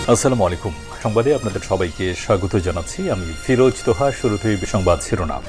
আসসালামু আলাইকুম। সংবাদে আপনাদের সবাইকে স্বাগত জানাচ্ছি। আমি ফিরোজ তোহা। শুরুতেই সংবাদ শিরোনাম।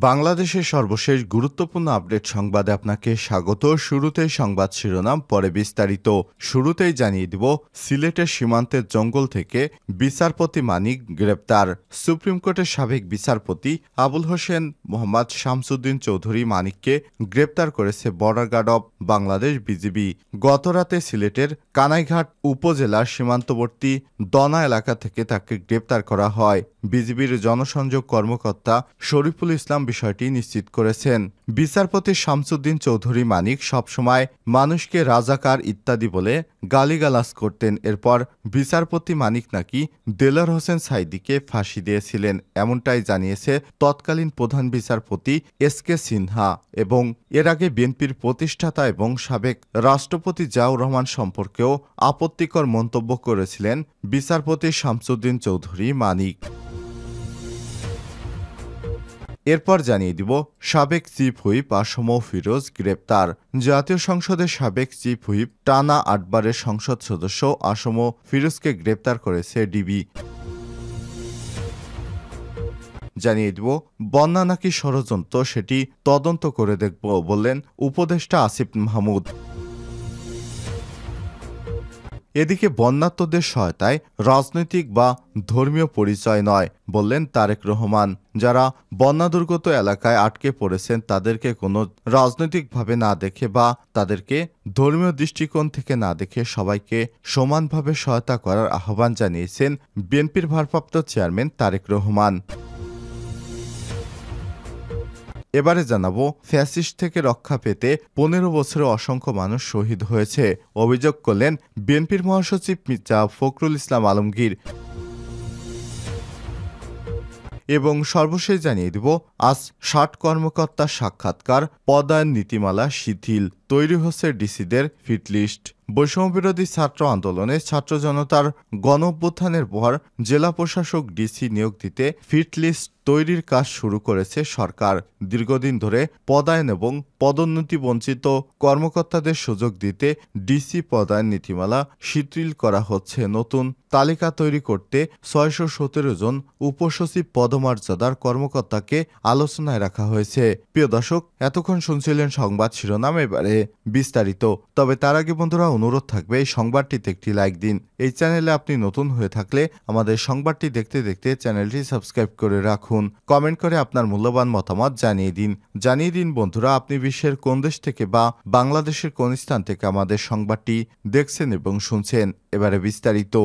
বাংলাদেশের সর্বশেষ গুরুত্বপূর্ণ আপডেট সংবাদে আপনাকে স্বাগত। শুরুতেই সংবাদ শিরোনাম, পরে বিস্তারিত। শুরুতেই জানিয়ে দিব, সিলেটের সীমান্তের জঙ্গল থেকে বিচারপতি মানিক গ্রেপ্তার। সুপ্রিম কোর্টের সাবেক বিচারপতি আবুল হোসেন মোহাম্মদ শামসুদ্দিন চৌধুরী মানিককে গ্রেপ্তার করেছে border guard of Bangladesh BGB. গতরাতে সিলেটের কানাইঘাট উপজেলার সীমান্তবর্তী দনা এলাকা থেকে তাকে গ্রেপ্তার করা হয়। বিজিবির জনসংযোগ কর্মকর্তা শরীফুল ইসলাম বিষয়টি নিশ্চিত করেছেন। বিচারপতি শামসুদ্দিন চৌধুরী মানিক সবসময় মানুষকে রাজাকার ইত্যাদি বলে গালিগালাজ করতেন। এরপর বিচারপতি মানিক নাকি দেলোয়ার হোসেন সাঈদীকে ফাঁসি দিয়েছিলেন, এমনটাই জানিয়েছে তৎকালীন প্রধান বিচারপতি এস.কে. সিনহা। এবং এর আগে বিএনপির প্রতিষ্ঠাতা এবং সাবেক রাষ্ট্রপতি জিয়াউর রহমান সম্পর্কেও আপত্তিকর মন্তব্য করেছিলেন বিচারপতি শামসুদ্দিন চৌধুরী মানিক। এরপর জানিয়ে দিব, সাবেক চিফ হুইপ আসম ফিরোজ গ্রেপ্তার। জাতীয় সংসদের সাবেক চিফ হুইপ টানা ৮ বারের সংসদ সদস্য আসম ফিরোজকে গ্রেপ্তার করেছে ডিবি। জানিয়ে দিব, বন্যা নাকি ষড়যন্ত্র সেটি তদন্ত করে দেখব বললেন উপদেষ্টা আসিফ মাহমুদ। এদিকে বন্যার্তদের সহায়তায় রাজনৈতিক বা ধর্মীয় পরিচয় নয় বললেন তারেক রহমান। যারা বন্যাদুর্গত এলাকায় আটকে পড়েছেন তাদেরকে কোনো রাজনৈতিকভাবে না দেখে বা তাদেরকে ধর্মীয় দৃষ্টিকোণ থেকে না দেখে সবাইকে সমানভাবে সহায়তা করার আহ্বান জানিয়েছেন বিএনপির ভারপ্রাপ্ত চেয়ারম্যান তারেক রহমান। এবারে জানাবো, ফ্যাসিস্ট থেকে রক্ষা পেতে ১৫ বছরে অসংখ্য মানুষ শহীদ হয়েছে অভিযোগ করলেন বিএনপির মহাসচিব মির্জা ফখরুল ইসলাম আলমগীর। এবং সর্বশেষ জানিয়ে দিব, আজ ৬০ কর্মকর্তার সাক্ষাৎকার, পদায়ন নীতিমালা শিথিল, তৈরি হচ্ছে ডিসিদের ফিটলিস্ট। বৈষম্যবিরোধী ছাত্র আন্দোলনে ছাত্র জনতার গণঅভ্যুত্থানের পর জেলা প্রশাসক ডিসি নিয়োগ দিতে ফিটলিস্ট তৈরির কাজ শুরু করেছে সরকার। দীর্ঘদিন ধরে পদায়ন এবং পদোন্নতি বঞ্চিত কর্মকর্তাদের সুযোগ দিতে ডিসি পদায়ন নীতিমালা শিথিল করা হচ্ছে। নতুন তালিকা তৈরি করতে ৬১৭ জন উপসচিব পদমর্যাদার কর্মকর্তাকে আলোচনায় রাখা হয়েছে। প্রিয় দর্শক, এতক্ষণ শুনছিলেন সংবাদ শিরোনাম, এবারে বিস্তারিত। তবে তার আগে বন্ধুরা, অনুরোধ থাকবে এই সংবাদটিতে একটি লাইক দিন। এই চ্যানেলে আপনি নতুন হয়ে থাকলে আমাদের সংবাদটি দেখতে দেখতে চ্যানেলটি সাবস্ক্রাইব করে রাখুন। কমেন্ট করে আপনার মূল্যবান মতামত জানিয়ে দিন বন্ধুরা, আপনি বিশ্বের কোন দেশ থেকে বা বাংলাদেশের কোন স্থান থেকে আমাদের সংবাদটি দেখছেন এবং শুনছেন। এবারে বিস্তারিত।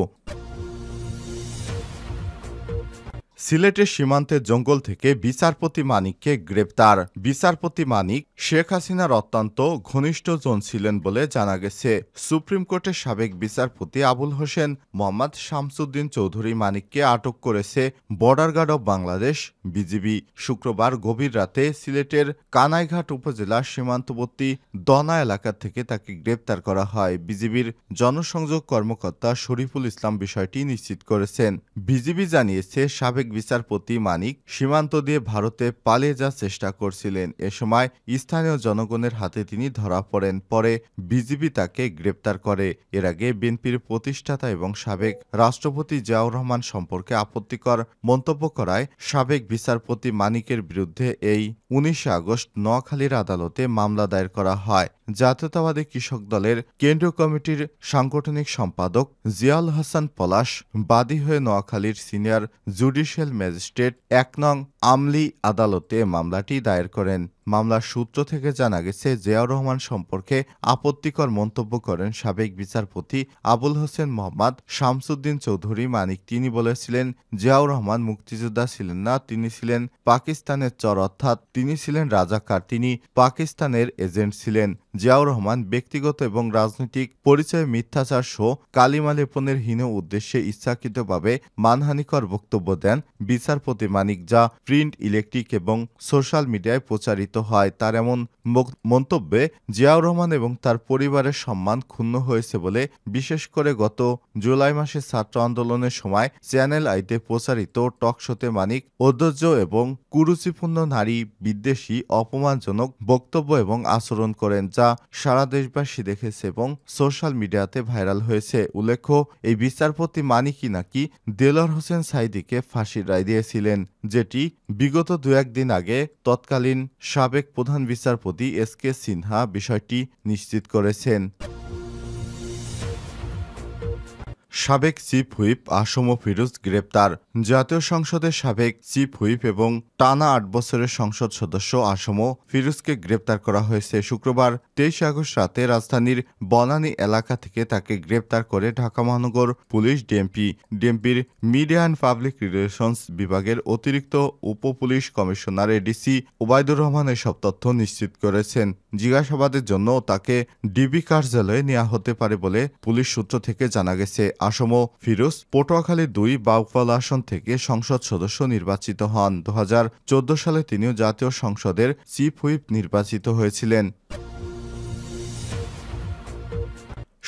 সিলেটের সীমান্তের জঙ্গল থেকে বিচারপতি মানিককে গ্রেপ্তার। বিচারপতি মানিক শেখ হাসিনার অত্যন্ত ঘনিষ্ঠজন ছিলেন বলে জানা গেছে। সুপ্রিম কোর্টের সাবেক বিচারপতি আবুল হোসেন মোহাম্মদ শামসুদ্দিন চৌধুরী মানিককে আটক করেছে border guard of Bangladesh BGB. শুক্রবার গভীর রাতে সিলেটের কানাইঘাট উপজেলার সীমান্তবর্তী দনা এলাকা থেকে তাকে গ্রেপ্তার করা হয়। বিজিবির জনসংযোগ কর্মকর্তা শরীফুল ইসলাম বিষয়টি নিশ্চিত করেছেন। বিজিবি জানিয়েছে, সাবেক বিচারপতি মানিক সীমান্ত দিয়ে ভারতে পালিয়ে যাওয়ার চেষ্টা করছিলেন। এ সময় স্থানীয় জনগণের হাতে তিনি ধরা পড়েন। পরে বিজিবি তাকে গ্রেপ্তার করে। এর আগে বিএনপির প্রতিষ্ঠাতা এবং সাবেক রাষ্ট্রপতি জিয়াউর রহমান সম্পর্কে আপত্তিকর মন্তব্য করায় সাবেক বিচারপতি মানিকের বিরুদ্ধে এই ১৯ আগস্ট নোয়াখালীর আদালতে মামলা দায়ের করা হয়। জাতীয়তাবাদী কৃষক দলের কেন্দ্রীয় কমিটির সাংগঠনিক সম্পাদক জিয়াউল হাসান পলাশ বাদী হয়ে নোয়াখালীর সিনিয়র জুডিশিয়াল ম্যাজিস্ট্রেট ১ নং আমলি আদালতে মামলাটি দায়ের করেন। মামলার সূত্র থেকে জানা গেছে, জিয়াউর রহমান সম্পর্কে আপত্তিকর মন্তব্য করেন সাবেক বিচারপতি আবুল হোসেন মোহাম্মদ শামসুদ্দিন চৌধুরী মানিক। তিনি বলেছিলেন, জিয়াউর রহমান মুক্তিযোদ্ধা ছিলেন না, তিনি ছিলেন পাকিস্তানের চর, অর্থাৎ তিনি ছিলেন রাজাকার, তিনি পাকিস্তানের এজেন্ট ছিলেন। জিয়াউর রহমান ব্যক্তিগত এবং রাজনৈতিক পরিচয়ে মিথ্যাচার সহ কালিমা লেপনের হীন উদ্দেশ্যে ইচ্ছাকৃতভাবে মানহানিকর বক্তব্য দেন বিচারপতি মানিক, যা প্রিন্ট, ইলেকট্রিক এবং সোশ্যাল মিডিয়ায় প্রচারিত হয়। তার এমন মন্তব্যে জিয়াউর রহমান এবং তার পরিবারের সম্মান ক্ষুণ্ণ হয়েছে বলে বিশেষ করে গত জুলাই মাসে ছাত্র আন্দোলনের সময় চ্যানেল আইতে প্রচারিত টক শোতে মানিক অধৈর্য এবং কুরুচিপূর্ণ নারী বিদ্বেষী অপমানজনক বক্তব্য এবং আচরণ করেন, যা যা সারা দেশবাসী দেখেছে এবং সোশ্যাল মিডিয়াতে ভাইরাল হয়েছে। উল্লেখ্য, এই বিচারপতি মানিকই নাকি দেলোয়ার হোসেন সাঈদীকে ফাঁসির রায় দিয়েছিলেন, যেটি বিগত 2-1 দিন আগে তৎকালীন সাবেক প্রধান বিচারপতি এস.কে. সিনহা বিষয়টি নিশ্চিত করেছেন। সাবেক চিফ হুইপ আসম ফিরোজ গ্রেপ্তার। জাতীয় সংসদের সাবেক চিফ হুইপ এবং টানা 8 বছরের সংসদ সদস্য আসম ফিরোজকে গ্রেপ্তার করা হয়েছে। শুক্রবার 23 আগস্ট রাতে রাজধানীর বনানী এলাকা থেকে তাকে গ্রেপ্তার করে ঢাকা মহানগর পুলিশ ডিএমপির মিডিয়া অ্যান্ড পাবলিক রিলেশনস বিভাগের অতিরিক্ত উপপুলিশ কমিশনার এডিসি ওবায়দুর রহমান এসব তথ্য নিশ্চিত করেছেন। জিজ্ঞাসাবাদের জন্য তাকে ডিবি কার্যালয়ে নেওয়া হতে পারে বলে পুলিশ সূত্র থেকে জানা গেছে। আসম ফিরোজ পটুয়াখালী 2 বাউফল আসন থেকে সংসদ সদস্য নির্বাচিত হন। 2014 সালে তিনিও জাতীয় সংসদের চিফ হুইপ নির্বাচিত হয়েছিলেন।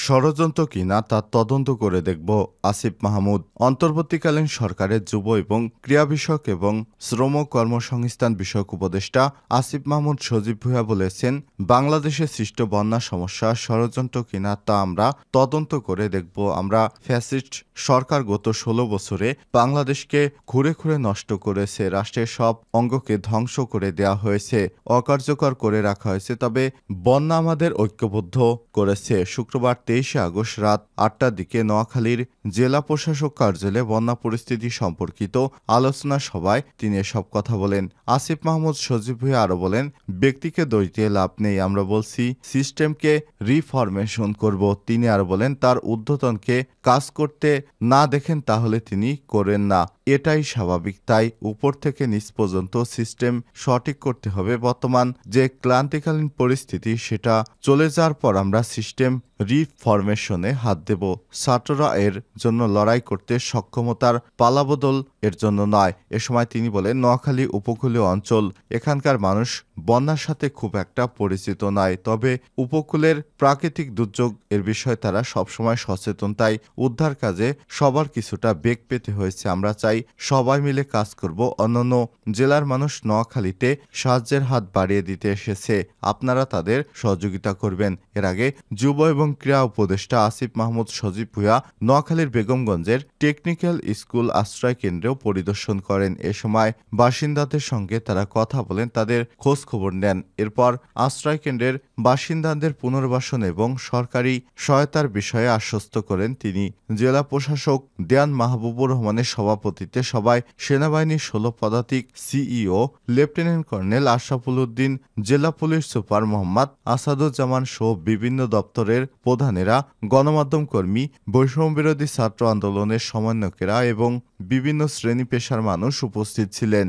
ষড়যন্ত্র কিনা তা তদন্ত করে দেখব আসিফ মাহমুদ। অন্তর্বর্তীকালীন সরকারের যুব এবং ক্রীড়া বিষয়ক এবং শ্রম কর্মসংস্থান বিষয়ক উপদেষ্টা আসিফ মাহমুদ সজীব ভুঁইয়া বলেছেন, বাংলাদেশে সৃষ্ট বন্যা সমস্যা ষড়যন্ত্র কিনা তা আমরা তদন্ত করে দেখব। আমরা ফ্যাসিস্ট সরকার গত 16 বছরে বাংলাদেশকে ঘুরে ঘুরে নষ্ট করেছে, রাষ্ট্রের সব অঙ্গকে ধ্বংস করে দেওয়া হয়েছে, অকার্যকর করে রাখা হয়েছে, তবে বন্যা আমাদের ঐক্যবদ্ধ করেছে। শুক্রবার 23 আগস্ট রাত 8টার দিকে নোয়াখালীর জেলা প্রশাসক কার্যালয়ে বন্যা পরিস্থিতি সম্পর্কিত আলোচনা সভায় তিনি এসব কথা বলেন। আসিফ মাহমুদ সজীব ভুঁইয়া আরও বলেন, ব্যক্তিকে দোষ দিয়ে লাভ নেই, আমরা বলছি সিস্টেমকে রিফরমেশন করব। তিনি আরও বলেন, তার ঊর্ধ্বতনকে কাজ করতে না দেখেন তাহলে তিনি করেন না, এটাই স্বাভাবিক। তাই উপর থেকে নিচ পর্যন্ত সিস্টেম সঠিক করতে হবে। বর্তমান যে ক্লান্তিকালীন পরিস্থিতি সেটা চলে যাওয়ার পর আমরা সিস্টেম রিফরমেশনে হাত দেব। ছাত্ররা এর জন্য লড়াই করতে সক্ষমতার পালাবদল এর জন্য নয়। এ সময় তিনি বলেন, নোয়াখালী উপকূলীয় অঞ্চল, এখানকার মানুষ বন্যার সাথে খুব একটা পরিচিত নয়, তবে উপকূলের প্রাকৃতিক দুর্যোগ এর বিষয়ে তারা সবসময় সচেতন। তাই উদ্ধার কাজে সবার কিছুটা বেগ পেতে হয়েছে। আমরা চাই সবাই মিলে কাজ করব। অন্যান্য জেলার মানুষ নোয়াখালীতে সাহায্যের হাত বাড়িয়ে দিতে এসেছে, আপনারা তাদের সহযোগিতা করবেন। এর আগে যুব এবং ক্রীড়া উপদেষ্টা আসিফ মাহমুদ সজীব ভুঁইয়া নোয়াখালীর বেগমগঞ্জের টেকনিক্যাল স্কুল আশ্রয় কেন্দ্রেও পরিদর্শন করেন। এ সময় বাসিন্দাদের সঙ্গে তারা কথা বলেন, তাদের খোঁজ খবর নেন। এরপর আশ্রয় কেন্দ্রের বাসিন্দাদের পুনর্বাসন এবং সরকারি সহায়তার বিষয়ে আশ্বস্ত করেন তিনি। জেলা প্রশাসক দেওয়ান মাহবুবুর রহমানের সভাপতিত্বে সভায় সেনাবাহিনীর 16 পদাতিক CEO, lieutenant colonel Ashraful Uddin, জেলা পুলিশ সুপার মোহাম্মদ আসাদুজ্জামান সহ বিভিন্ন দপ্তরের প্রধানেরা, গণমাধ্যম কর্মী, বৈষম্যবিরোধী ছাত্র আন্দোলনের সমন্বয়কেরা এবং বিভিন্ন শ্রেণী পেশার মানুষ উপস্থিত ছিলেন।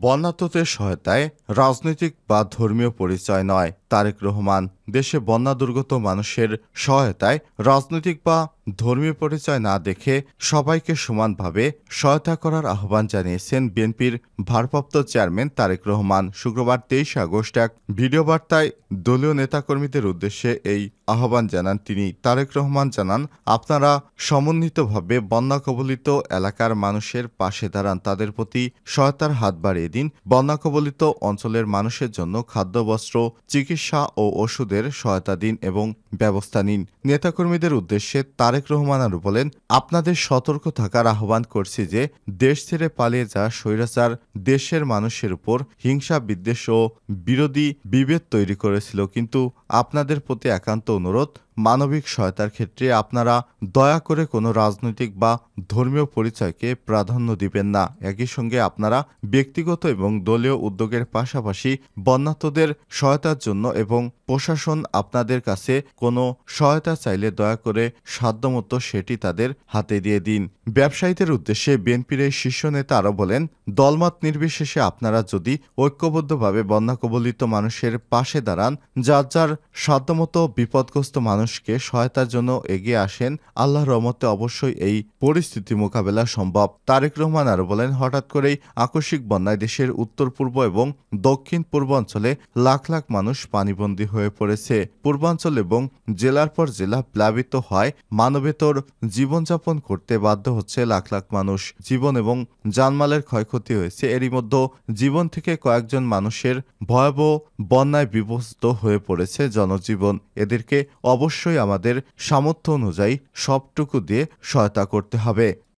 বন্যার্তদের সহায়তায় রাজনৈতিক বা ধর্মীয় পরিচয় নয়, তারেক রহমান। দেশে বন্যা দুর্গত মানুষের সহায়তায় রাজনৈতিক বা ধর্মীয় পরিচয় না দেখে সবাইকে সমানভাবে সহায়তা করার আহ্বান জানিয়েছেন বিএনপির ভারপ্রাপ্ত চেয়ারম্যান তারেক রহমান। শুক্রবার 23 আগস্ট এক ভিডিও বার্তায় দলীয় নেতাকর্মীদের উদ্দেশ্যে এই আহ্বান জানান তিনি। তারেক রহমান জানান, আপনারা সমন্বিতভাবে বন্যা কবলিত এলাকার মানুষের পাশে দাঁড়ান, তাদের প্রতি সহায়তার হাত বাড়িয়ে দিন। বন্যা কবলিত অঞ্চলের মানুষের জন্য খাদ্য, বস্ত্র, চিকিৎসা ও ওষুধের সহায়তা দিন এবং ব্যবস্থা নিন। নেতাকর্মীদের উদ্দেশ্যে তারেক রহমান আরও বলেন, আপনাদের সতর্ক থাকার আহ্বান করছি যে দেশ ছেড়ে পালিয়ে যাওয়া স্বৈরাচার দেশের মানুষের উপর হিংসা, বিদ্বেষ ও বিরোধী বিভেদ তৈরি করেছিল, কিন্তু আপনাদের প্রতি একান্ত অনুরোধ, মানবিক সহায়তার ক্ষেত্রে আপনারা দয়া করে কোনো রাজনৈতিক বা ধর্মীয় পরিচয়কে প্রাধান্য দিবেন না। একই সঙ্গে আপনারা ব্যক্তিগত এবং দলীয় উদ্যোগের পাশাপাশি বন্যার্তদের সহায়তার জন্য এবং প্রশাসন আপনাদের কাছে কোনো সহায়তা চাইলে দয়া করে সাধ্যমতো সেটি তাদের হাতে দিয়ে দিন। ব্যবসায়ীদের উদ্দেশ্যে বিএনপির এই শীর্ষ নেতা আরও বলেন, দলমত নির্বিশেষে আপনারা যদি ঐক্যবদ্ধভাবে বন্যা কবলিত মানুষের পাশে দাঁড়ান, যার যার সাধ্যমতো বিপদগ্রস্ত মানুষ মানুষকে সহায়তার জন্য এগিয়ে আসেন, আল্লাহর রহমতে অবশ্যই এই পরিস্থিতি মোকাবেলা সম্ভব। তারেক রহমান আরও বলেন, হঠাৎ করেই আকস্মিক বন্যায় দেশের উত্তর পূর্ব এবং দক্ষিণ পূর্বাঞ্চলে লাখ লাখ মানুষ পানিবন্দী হয়ে পড়েছে। পূর্বাঞ্চল এবং জেলার পর জেলা প্লাবিত হয়, মানবেতর জীবনযাপন করতে বাধ্য হচ্ছে লাখ লাখ মানুষ। জীবন এবং জানমালের ক্ষয়ক্ষতি হয়েছে। এরই মধ্যে জীবন থেকে কয়েকজন মানুষের ভয়াবহ বন্যায় বিভস্ত হয়ে পড়েছে জনজীবন। এদেরকে অবশ্যই আমাদের সামর্থ্য অনুযায়ী সবটুকু দিয়ে সহায়তা করতে হবে।